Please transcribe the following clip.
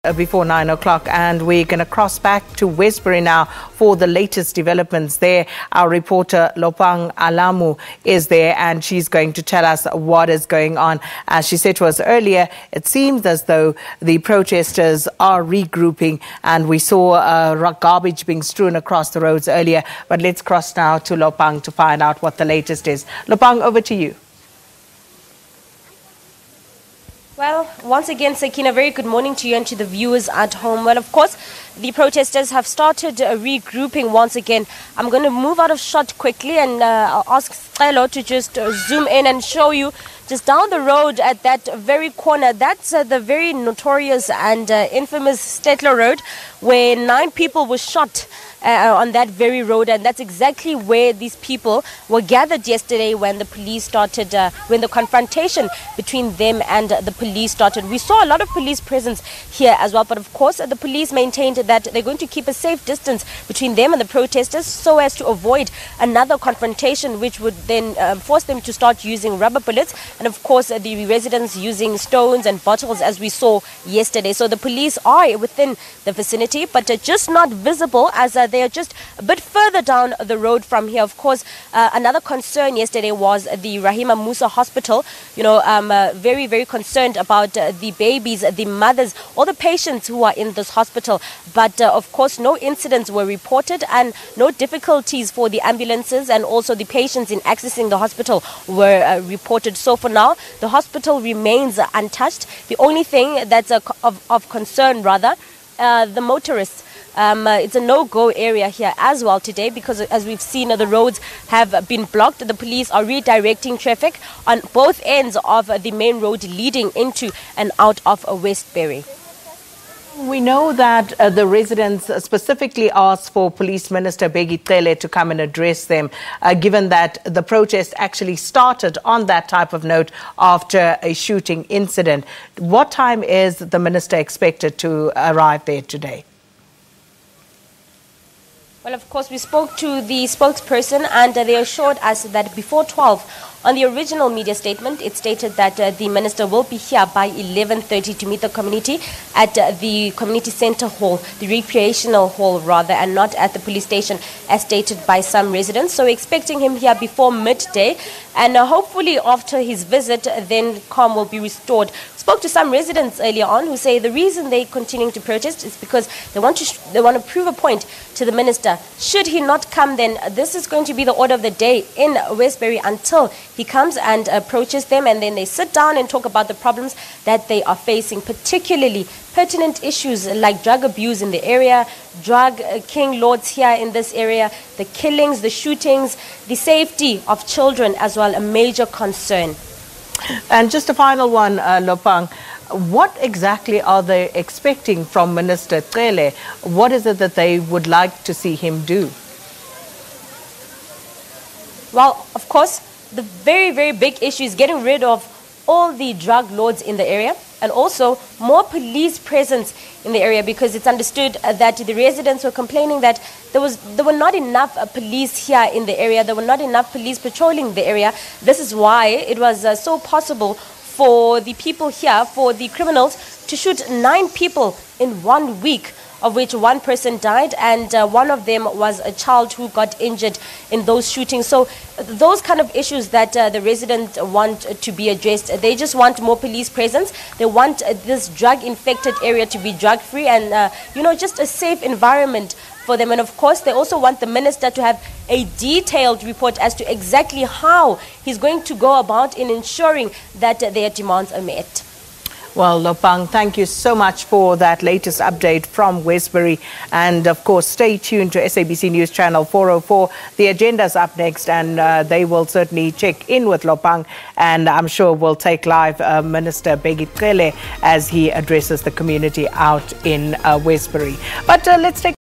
Before 9 o'clock, and we're going to cross back to Westbury now for the latest developments there. Our reporter Lopang Alamu is there, and she's going to tell us what is going on. As she said to us earlier, it seems as though the protesters are regrouping, and we saw garbage being strewn across the roads earlier. But let's cross now to Lopang to find out what the latest is. Lopang, over to you. Well, once again, Sakina, very good morning to you and to the viewers at home. Well, of course, the protesters have started regrouping once again. I'm going to move out of shot quickly and I'll ask Cele to just zoom in and show you just down the road at that very corner. That's the very notorious and infamous Stetler Road, where 9 people were shot on that very road, and that's exactly where these people were gathered yesterday when the police started, when the confrontation between them and the police started. We saw a lot of police presence here as well, but of course the police maintained that they're going to keep a safe distance between them and the protesters so as to avoid another confrontation, which would then force them to start using rubber bullets, and of course the residents using stones and bottles, as we saw yesterday. So the police are within the vicinity, but just not visible, as they are just a bit further down the road from here. Of course, another concern yesterday was the Rahima Musa Hospital. You know, very, very concerned about the babies, the mothers, all the patients who are in this hospital. But of course, no incidents were reported and no difficulties for the ambulances and also the patients in accessing the hospital were reported. So for now, the hospital remains untouched. The only thing that's of concern, rather, the motorists. It's a no-go area here as well today, because as we've seen, the roads have been blocked. The police are redirecting traffic on both ends of the main road leading into and out of Westbury. We know that the residents specifically asked for Police Minister Bheki Cele to come and address them, given that the protest actually started on that type of note after a shooting incident. What time is the minister expected to arrive there today? Well, of course, we spoke to the spokesperson, and they assured us that before 12. On the original media statement, it stated that the minister will be here by 11:30 to meet the community at the community center hall, the recreational hall rather, and not at the police station, as stated by some residents. So we're expecting him here before midday, and hopefully after his visit, then calm will be restored. Spoke to some residents earlier on who say the reason they're continuing to protest is because they want to prove a point to the minister. Should he not come, then this is going to be the order of the day in Westbury until he comes and approaches them, and then they sit down and talk about the problems that they are facing, particularly pertinent issues like drug abuse in the area, drug king lords here in this area, the killings, the shootings, the safety of children as well, a major concern. And just a final one, Lopang, what exactly are they expecting from Minister Cele? What is it that they would like to see him do? Well, of course, the very, very big issue is getting rid of all the drug lords in the area, and also more police presence in the area, because it's understood that the residents were complaining that there were not enough police here in the area. There were not enough police patrolling the area. This is why it was so possible for the people here, for the criminals, to shoot 9 people in 1 week, of which 1 person died, and one of them was a child who got injured in those shootings. So those kind of issues that the residents want to be addressed. They just want more police presence. They want this drug-infected area to be drug-free and, just a safe environment for them. And of course, they also want the minister to have a detailed report as to exactly how he's going to go about in ensuring that their demands are met. Well, Lopang, thank you so much for that latest update from Westbury. And of course, stay tuned to SABC News Channel 404. The agenda's up next, and they will certainly check in with Lopang. And I'm sure we'll take live Minister Bheki Cele as he addresses the community out in Westbury. But let's take